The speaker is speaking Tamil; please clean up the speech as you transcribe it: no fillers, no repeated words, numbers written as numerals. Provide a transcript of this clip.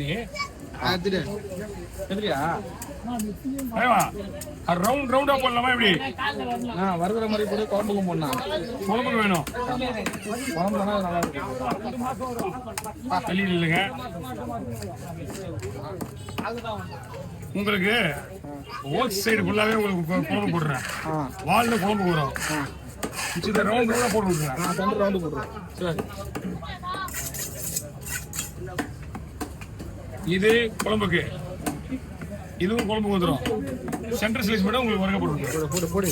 நீ எப்படியா ரவுண்ட் ரவுண்டா போடலாமா எப்படி வருகிற மாதிரி கூட குழம்புக்கும் போடலாம். குழம்புக்கு வேணும் குழம்புனா நல்லா இருக்கும். வெளியில் இல்லைங்க உங்களுக்கு ஹோல் சைடு ஃபுல்லாவே உங்களுக்கு குழம்பு போடுறேன். வால்ல குழம்பு வரும். இந்த ரவுண்ட் ரவுண்டா போட்டு விட்டுறேன். ரெண்டு ரவுண்டு போடுறேன். சரி இது குழம்புக்கு இதுவும் குழம்புக்கு வந்துடும். சென்டர் ஸ்லைஸ் மட்டும் உங்களுக்கு வரங்க போட்டு போடு போடு.